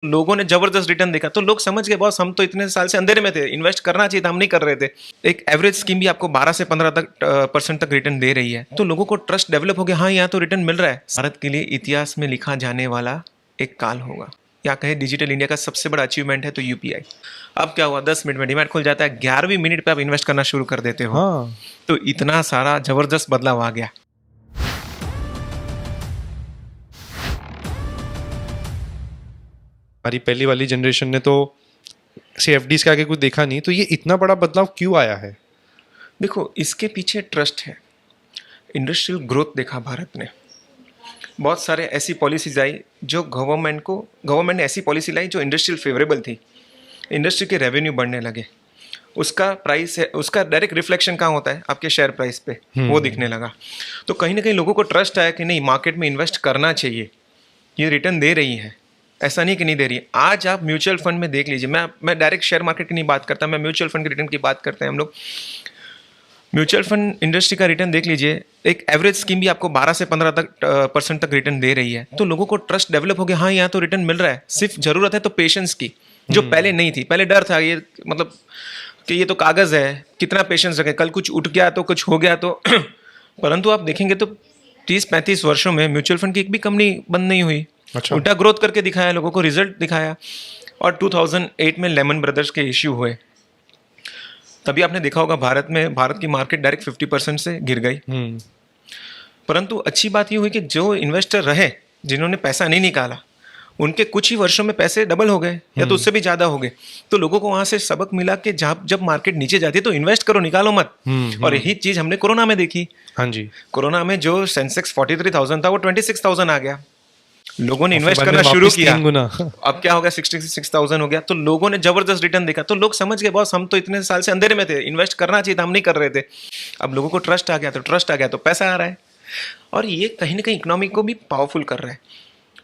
लोगों ने जबरदस्त रिटर्न देखा तो लोग समझ गए बॉस हम तो इतने साल से अंधेरे में थे, इन्वेस्ट करना चाहिए था, हम नहीं कर रहे थे। एक एवरेज स्कीम भी आपको 12 से 15 तक परसेंट तक रिटर्न दे रही है, तो लोगों को ट्रस्ट डेवलप हो गया, हाँ यहाँ तो रिटर्न मिल रहा है। भारत के लिए इतिहास में लिखा जाने वाला एक काल होगा, या कहे डिजिटल इंडिया का सबसे बड़ा अचीवमेंट है तो यूपीआई। अब क्या हुआ, 10 मिनट में डीमैट खुल जाता है, 11वीं मिनट पे आप इन्वेस्ट करना शुरू कर देते हो। हाँ, तो इतना सारा जबरदस्त बदलाव आ गया। हमारी पहली वाली जनरेशन ने तो एफडीज के आगे कुछ देखा नहीं, तो ये इतना बड़ा बदलाव क्यों आया है? देखो इसके पीछे ट्रस्ट है, इंडस्ट्रियल ग्रोथ देखा भारत ने, बहुत सारे ऐसी पॉलिसीज आई जो गवर्नमेंट ने ऐसी पॉलिसी लाई जो इंडस्ट्रियल फेवरेबल थी, इंडस्ट्री के रेवेन्यू बढ़ने लगे, उसका प्राइस है, उसका डायरेक्ट रिफ्लेक्शन कहाँ होता है, आपके शेयर प्राइस पे वो दिखने लगा। तो कहीं ना कहीं लोगों को ट्रस्ट आया कि नहीं मार्केट में इन्वेस्ट करना चाहिए, ये रिटर्न दे रही है, ऐसा नहीं कि नहीं दे रही है। आज आप म्यूचुअल फंड में देख लीजिए, मैं डायरेक्ट शेयर मार्केट की नहीं बात करता, मैं म्यूचुअल फंड के रिटर्न की बात करते हैं हम लोग। म्यूचुअल फंड इंडस्ट्री का रिटर्न देख लीजिए, एक एवरेज स्कीम भी आपको 12 से 15 तक परसेंट तक रिटर्न दे रही है, तो लोगों को ट्रस्ट डेवलप हो गया, हाँ यहाँ तो रिटर्न मिल रहा है। सिर्फ जरूरत है तो पेशेंस की, जो पहले नहीं थी, पहले डर था ये मतलब कि ये तो कागज है, कितना पेशेंस रखें, कल कुछ उठ गया तो कुछ हो गया तो परंतु आप देखेंगे तो 30-35 वर्षों में म्यूचुअल फंड की एक भी कंपनी बंद नहीं हुई, अच्छा। उल्टा ग्रोथ करके दिखाया, लोगों को रिजल्ट दिखाया। और 2008 में लेमन ब्रदर्स के इश्यू हुए, तभी आपने देखा होगा भारत की मार्केट डायरेक्ट 50% से गिर गई। परंतु अच्छी बात ये हुई कि जो इन्वेस्टर रहे, जिन्होंने पैसा नहीं निकाला, उनके कुछ ही वर्षों में पैसे डबल हो गए या तो उससे भी ज़्यादा हो गए। तो लोगों को वहाँ से सबक मिला कि जब मार्केट नीचे जाती है तो इन्वेस्ट करो, निकालो मत। और यही चीज़ हमने कोरोना में देखी। हाँ जी। कोरोना में जो सेंसेक्स 43,000 था वो 26,000 आ गया, लोगों ने और फिर इन्वेस्ट बाद करना में शुरू वापस किया, 3 गुना। अब क्या हो गया 66,000 हो गया, तो लोगों ने जबरदस्त रिटर्न देखा, तो लोग समझ गए बॉस हम तो इतने साल से अंधेरे में थे, इन्वेस्ट करना चाहिए था, हम नहीं कर रहे थे। अब लोगों को ट्रस्ट आ गया, तो ट्रस्ट आ गया तो पैसा आ रहा है, और ये कहीं ना कहीं इकोनॉमी को भी पावरफुल कर रहा है।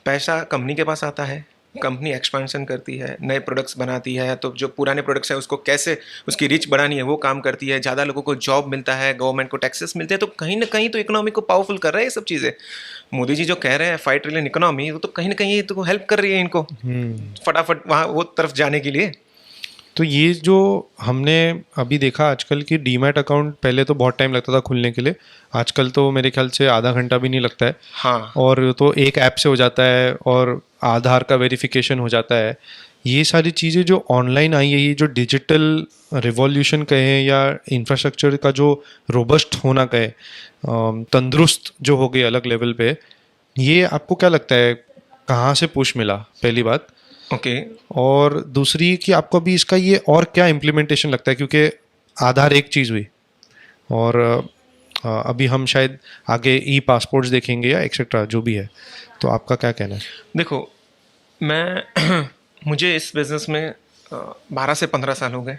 पैसा कंपनी के पास आता है, कंपनी एक्सपेंशन करती है, नए प्रोडक्ट्स बनाती है, तो जो पुराने प्रोडक्ट्स हैं उसको कैसे उसकी रीच बढ़ानी है वो काम करती है, ज़्यादा लोगों को जॉब मिलता है, गवर्नमेंट को टैक्सेस मिलते हैं, तो कहीं ना कहीं तो इकोनॉमी को पावरफुल कर रहा है ये सब चीज़ें। मोदी जी जो कह रहे हैं 5 ट्रिलियन इकोनॉमी, वो तो कहीं ना कहीं तो हेल्प कर रही है इनको फटाफट वहाँ वो तरफ जाने के लिए। तो ये जो हमने अभी देखा आजकल की डीमैट अकाउंट, पहले तो बहुत टाइम लगता था खुलने के लिए, आजकल तो मेरे ख्याल से आधा घंटा भी नहीं लगता है। हाँ, और तो एक ऐप से हो जाता है और आधार का वेरिफिकेशन हो जाता है। ये सारी चीज़ें जो ऑनलाइन आई है, ये जो डिजिटल रिवॉल्यूशन कहें या इंफ्रास्ट्रक्चर का जो रोबस्ट होना कहे, तंदुरुस्त जो हो गए अलग लेवल पे, ये आपको क्या लगता है कहाँ से पुश मिला, पहली बात? ओके। और दूसरी कि आपको अभी इसका ये और क्या इम्प्लीमेंटेशन लगता है, क्योंकि आधार एक चीज़ हुई और अभी हम शायद आगे ई पासपोर्ट्स देखेंगे या एक्सेट्रा जो भी है, तो आपका क्या कहना है? देखो मैं मुझे इस बिज़नेस में 12 से 15 साल हो गए,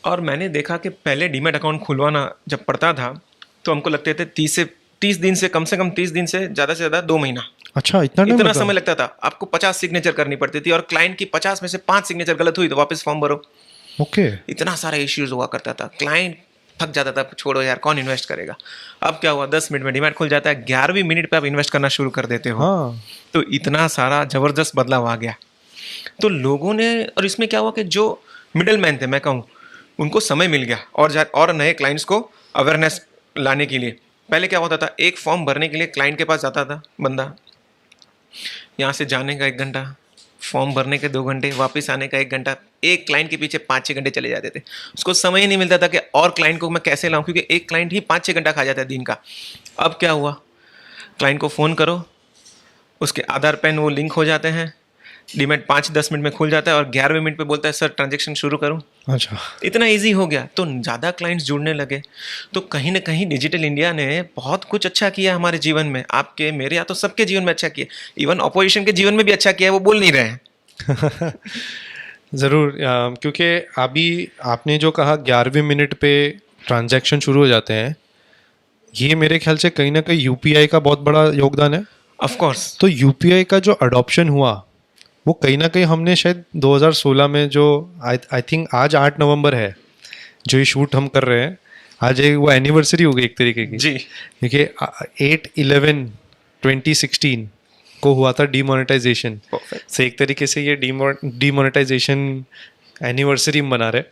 और मैंने देखा कि पहले डीमैट अकाउंट खुलवाना जब पड़ता था तो हमको लगते थे 30 दिन से कम 30 दिन से ज़्यादा 2 महीना, अच्छा, इतना इतना समय लगता था। आपको 50 सिग्नेचर करनी पड़ती थी, और क्लाइंट की 50 में से 5 सिग्नेचर गलत हुई तो वापस फॉर्म भरो। ओके। इतना सारा इश्यूज हुआ करता था, क्लाइंट थक जाता था, छोड़ो यार कौन इन्वेस्ट करेगा। अब क्या हुआ, 10 मिनट में डीमैट खुल जाता है, 11वीं मिनट पे आप इन्वेस्ट करना शुरू कर देते हो। हाँ। तो इतना सारा जबरदस्त बदलाव आ गया, तो लोगों ने, और इसमें क्या हुआ कि जो मिडल मैन थे मैं कहूँ, उनको समय मिल गया और नए क्लाइंट्स को अवेयरनेस लाने के लिए। पहले क्या होता था, एक फॉर्म भरने के लिए क्लाइंट के पास जाता था बंदा, यहाँ से जाने का 1 घंटा, फॉर्म भरने के 2 घंटे, वापस आने का 1 घंटा, एक क्लाइंट के पीछे 5-6 घंटे चले जाते थे। उसको समय ही नहीं मिलता था कि और क्लाइंट को मैं कैसे लाऊं, क्योंकि एक क्लाइंट ही 5-6 घंटा खा जाता है दिन का। अब क्या हुआ, क्लाइंट को फ़ोन करो, उसके आधार पेन वो लिंक हो जाते हैं, डीमैट 5-10 मिनट में खुल जाता है, और 11वें मिनट पे बोलता है सर ट्रांजेक्शन शुरू करूं। अच्छा। इतना इजी हो गया, तो ज़्यादा क्लाइंट्स जुड़ने लगे। तो कहीं ना कहीं डिजिटल इंडिया ने बहुत कुछ अच्छा किया हमारे जीवन में, आपके मेरे या तो सबके जीवन में अच्छा किया, इवन ऑपोजिशन के जीवन में भी अच्छा किया है, वो बोल नहीं रहे हैं। ज़रूर, क्योंकि अभी आपने जो कहा 11वें मिनट पे ट्रांजैक्शन शुरू हो जाते हैं, ये मेरे ख्याल से कहीं ना कहीं यूपीआई का बहुत बड़ा योगदान है। Of course. तो यूपीआई का जो अडॉप्शन हुआ, वो कहीं ना कहीं हमने शायद 2016 में जो आई थिंक आज 8 नवंबर है जो ये शूट हम कर रहे हैं, आज एक वो एनिवर्सरी हो गई एक तरीके की जी। देखिए, 8/11/2016 को हुआ था डीमोनेटाइजेशन, Perfect. से एक तरीके से ये डीमोनेटाइजेशन एनिवर्सरी मना रहे।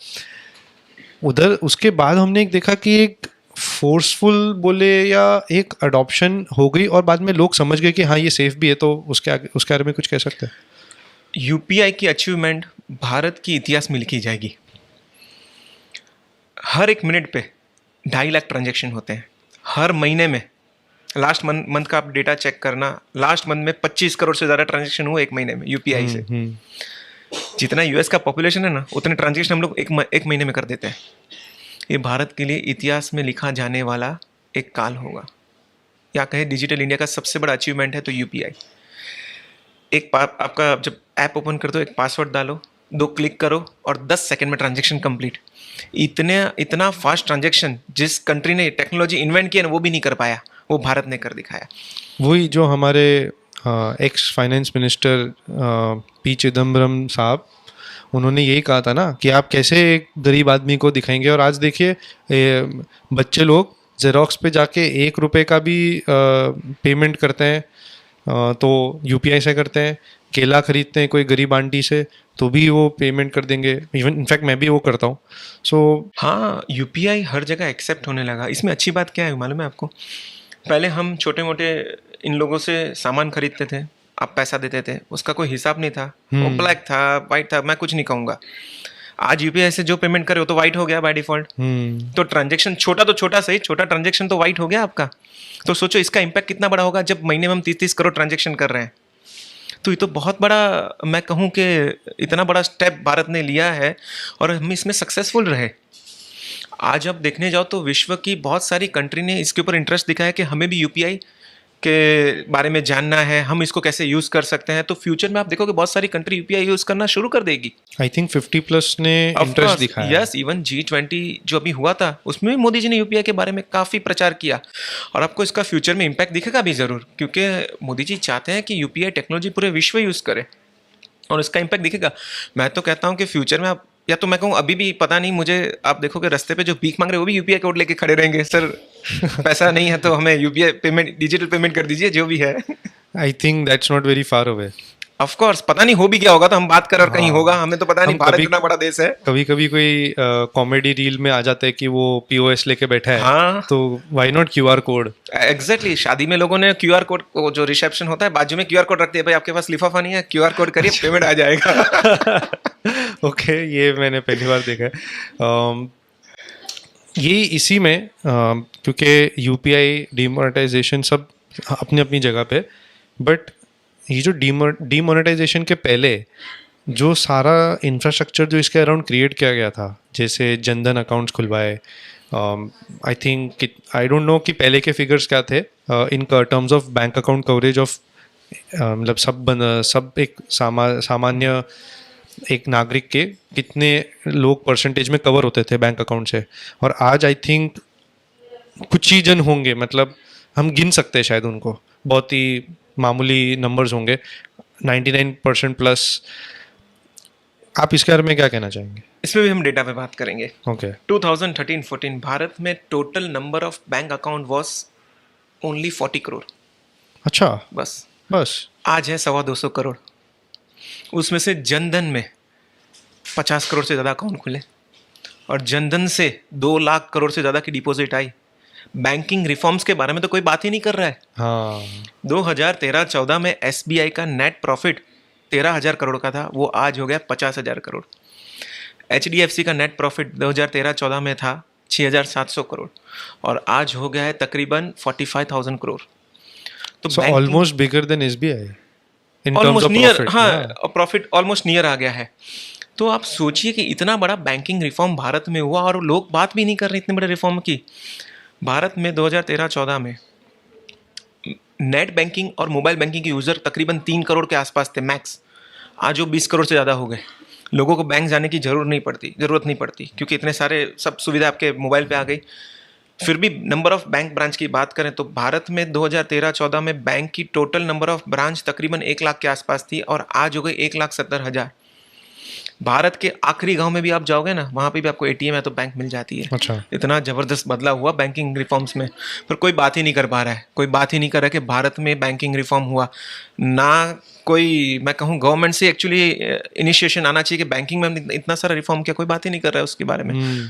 उधर उसके बाद हमने एक देखा कि एक फोर्सफुल बोले या एक अडॉप्शन हो गई और बाद में लोग समझ गए कि हाँ ये सेफ भी है, तो उसके बारे में कुछ कह सकते हैं? यूपीआई की अचीवमेंट भारत की इतिहास में लिखी जाएगी। हर एक मिनट पे 2.5 लाख ट्रांजैक्शन होते हैं हर महीने में। लास्ट मंथ का आप डेटा चेक करना, लास्ट मंथ में 25 करोड़ से ज़्यादा ट्रांजैक्शन हुए एक महीने में यूपीआई से। जितना यूएस का पॉपुलेशन है ना, उतने ट्रांजैक्शन हम लोग एक महीने में कर देते हैं। ये भारत के लिए इतिहास में लिखा जाने वाला एक काल होगा, या कहे डिजिटल इंडिया का सबसे बड़ा अचीवमेंट है तो यूपीआई। आपका जब ऐप ओपन कर दो, एक पासवर्ड डालो, 2 क्लिक करो और 10 सेकंड में ट्रांजैक्शन कंप्लीट। इतना फास्ट ट्रांजैक्शन जिस कंट्री ने टेक्नोलॉजी इन्वेंट किया ना, वो भी नहीं कर पाया, वो भारत ने कर दिखाया। वही जो हमारे ex finance minister P Chidambaram साहब, उन्होंने यही कहा था ना कि आप कैसे एक गरीब आदमी को दिखाएंगे। और आज देखिए बच्चे लोग जेरोक्स पे जाके 1 रुपए का भी पेमेंट करते हैं तो यूपीआई से करते हैं। केला खरीदते हैं कोई गरीब आंटी से तो भी वो पेमेंट कर देंगे। इवन इनफैक्ट मैं भी वो करता हूँ। सो हाँ, यूपीआई हर जगह एक्सेप्ट होने लगा। इसमें अच्छी बात क्या है मालूम है आपको? पहले हम छोटे मोटे इन लोगों से सामान खरीदते थे, आप पैसा देते थे, उसका कोई हिसाब नहीं था, वो ब्लैक था, वाइट था, मैं कुछ नहीं कहूँगा। आज यूपीआई से जो पेमेंट करे वो तो वाइट हो गया बाय डिफॉल्ट। तो ट्रांजैक्शन छोटा तो छोटा सही, छोटा ट्रांजैक्शन तो वाइट हो गया आपका। तो सोचो इसका इम्पैक्ट कितना बड़ा होगा जब महीने में हम 30-30 करोड़ ट्रांजैक्शन कर रहे हैं। तो ये तो बहुत बड़ा, मैं कहूँ कि इतना बड़ा स्टेप भारत ने लिया है और हम इसमें सक्सेसफुल रहे। आज आप देखने जाओ तो विश्व की बहुत सारी कंट्री ने इसके ऊपर इंटरेस्ट दिखाया कि हमें भी यूपीआई के बारे में जानना है, हम इसको कैसे यूज़ कर सकते हैं। तो फ्यूचर में आप देखोगे बहुत सारी कंट्री यूपीआई यूज़ करना शुरू कर देगी। आई थिंक 50+ ने इंटरेस्ट दिखाया। यस, इवन G20 जो अभी हुआ था उसमें भी मोदी जी ने यूपीआई के बारे में काफ़ी प्रचार किया और आपको इसका फ्यूचर में इम्पैक्ट दिखेगा भी ज़रूर, क्योंकि मोदी जी चाहते हैं कि यूपीआई टेक्नोलॉजी पूरे विश्व यूज़ करे और इसका इम्पैक्ट दिखेगा। मैं तो कहता हूँ कि फ्यूचर में आप, या तो मैं कहूँ अभी भी पता नहीं मुझे, आप देखोगे रास्ते पे जो भीख मांग रहे हैं वो भी यूपीआई कोड लेके खड़े रहेंगे, सर पैसा नहीं है तो हमें यूपीआई पेमेंट, डिजिटल पेमेंट कर दीजिए, जो भी है। I think that's not very far away. Of course, पता नहीं हो भी गया होगा तो हम बात कर और कहीं होगा, हमें तो पता नहीं, भारत इतना बड़ा देश है। कभी कभी कोई कॉमेडी रील में आ जाता है कि वो पीओएस लेके बैठा है। हाँ, तो why not QR code? Exactly, शादी में लोगों ने क्यूआर कोड, जो रिसेप्शन होता है बाजू में क्यूआर कोड रखते हैं, भाई आपके पास लिफाफा नहीं है, क्यूआर कोड करिए, पेमेंट आ जाएगा। ओके, ये मैंने पहली बार देखा है। ये इसी में क्योंकि यूपीआई डीमोनेटाइजेशन सब अपनी अपनी जगह पे, बट ये जो डीमोनेटाइजेशन के पहले जो सारा इंफ्रास्ट्रक्चर जो इसके अराउंड क्रिएट किया गया था, जैसे जनधन अकाउंट्स खुलवाए, I think, I don't know कि पहले के फिगर्स क्या थे in terms of bank account coverage of, मतलब सब एक सामान्य एक नागरिक के कितने लोग परसेंटेज में कवर होते थे बैंक अकाउंट से। और आज आई थिंक कुछ ही जन होंगे, मतलब हम गिन सकते हैं शायद उनको, बहुत ही मामूली नंबर्स होंगे, 99% प्लस। आप इसके बारे में क्या कहना चाहेंगे? इसमें भी हम डेटा पे बात करेंगे। ओके 2013-14 भारत में total number of bank account was only 40 crore. अच्छा, बस आज है 225 करोड़। उसमें से जनधन में 50 करोड़ से ज़्यादा अकाउंट खुले और जनधन से 2 लाख करोड़ से ज़्यादा की डिपॉजिट आई। बैंकिंग रिफॉर्म्स के बारे में तो कोई बात ही नहीं कर रहा है। हाँ, 2013-14 में एसबीआई का नेट प्रॉफिट 13,000 करोड़ का था, वो आज हो गया 50,000 करोड़। एचडीएफसी का नेट प्रॉफिट 2013-14 में था 6,700 करोड़ और आज हो गया है तकरीबन 45,000 करोड़। तो almost bigger than SBI in terms almost of near, profit. हाँ, प्रॉफिट ऑलमोस्ट नियर आ गया है। तो आप सोचिए कि इतना बड़ा बैंकिंग रिफॉर्म भारत में हुआ और लोग बात भी नहीं कर रहे इतने बड़े रिफॉर्म की। भारत में 2013-14 में नेट बैंकिंग और मोबाइल बैंकिंग के यूज़र तकरीबन 3 करोड़ के आसपास थे मैक्स। आज वो 20 करोड़ से ज़्यादा हो गए। लोगों को बैंक जाने की ज़रूरत नहीं पड़ती क्योंकि इतने सारे सब सुविधा आपके मोबाइल पे आ गई। फिर भी नंबर ऑफ बैंक ब्रांच की बात करें तो भारत में 2013-14 में बैंक की टोटल नंबर ऑफ ब्रांच तकरीबन 1 लाख के आसपास थी और आज हो गई 1,70,000। भारत के आखिरी गांव में भी आप जाओगे ना, वहाँ पे भी आपको एटीएम है तो बैंक मिल जाती है। अच्छा। इतना ज़बरदस्त बदलाव हुआ बैंकिंग रिफॉर्म्स में, पर कोई बात ही नहीं कर पा रहा है। कोई बात ही नहीं कर रहा है कि भारत में बैंकिंग रिफॉर्म हुआ ना। कोई, मैं कहूँ गवर्नमेंट से एक्चुअली इनिशिएशन आना चाहिए कि बैंकिंग में हमने इतना सारा रिफॉर्म किया, कोई बात ही नहीं कर रहा है उसके बारे में।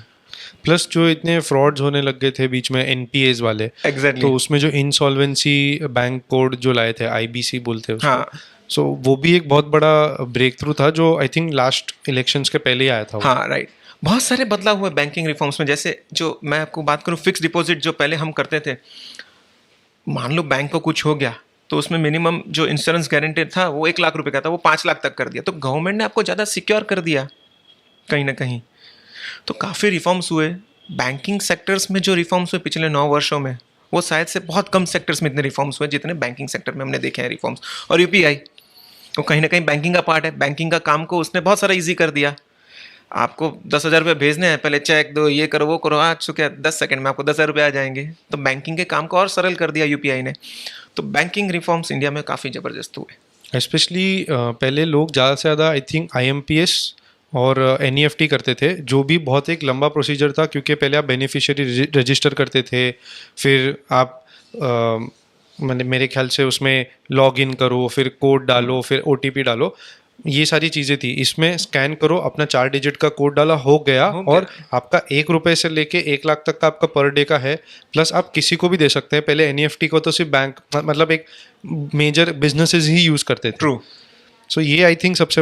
प्लस जो इतने फ्रॉड्स होने लग गए थे बीच में एनपीएस वाले, एग्जैक्टली। तो उसमें जो इंसॉल्वेंसी बैंक कोड जो लाए थे, आईबीसी बोलते हैं उसको, हाँ सो वो भी एक बहुत बड़ा ब्रेक थ्रू था जो आई थिंक लास्ट इलेक्शंस के पहले ही आया था वो। हाँ राइट। बहुत सारे बदलाव हुए बैंकिंग रिफॉर्म्स में। जैसे जो मैं आपको बात करूँ, फिक्स डिपॉजिट जो पहले हम करते थे, मान लो बैंक को कुछ हो गया तो उसमें मिनिमम जो इंश्योरेंस गारंटी था वो 1 लाख रुपए का था, वो 5 लाख तक कर दिया। तो गवर्नमेंट ने आपको ज़्यादा सिक्योर कर दिया कहीं ना कहीं। तो काफ़ी रिफॉर्म्स हुए बैंकिंग सेक्टर्स में। जो रिफॉर्म्स हुए पिछले 9 वर्षों में, वो शायद से बहुत कम सेक्टर्स में इतने रिफॉर्म्स हुए जितने बैंकिंग सेक्टर में हमने देखे हैं रिफॉर्म्स। और यूपीआई वो कहीं ना कहीं बैंकिंग का पार्ट है। बैंकिंग का काम को उसने बहुत सारा ईजी कर दिया। आपको 10,000 रुपये भेजने हैं, पहले चेक दो, ये करो वो करो, आज चुके 10 सेकंड में आपको 10,000 रुपये आ जाएंगे। तो बैंकिंग के काम को और सरल कर दिया यूपीआई ने। तो बैंकिंग रिफॉर्म्स इंडिया में काफ़ी ज़बरदस्त हुए। स्पेशली पहले लोग ज़्यादा से ज़्यादा आई थिंक आईएमपीएस और एनईएफटी करते थे, जो भी बहुत एक लंबा प्रोसीजर था, क्योंकि पहले आप बेनिफिशियरी रजिस्टर करते थे, फिर आप मैंने मेरे ख्याल से उसमें लॉग इन करो, फिर कोड डालो, फिर ओटीपी डालो, ये सारी चीज़ें थी। इसमें स्कैन करो, अपना 4 डिजिट का कोड डाला, हो गया। और आपका 1 रुपये से लेके 1 लाख तक का आपका पर डे का है। प्लस आप किसी को भी दे सकते हैं। पहले एनईएफटी को तो सिर्फ बैंक, मतलब एक मेजर बिजनेसेस ही यूज़ करते थे। ट्रू। सो ये आई थिंक सबसे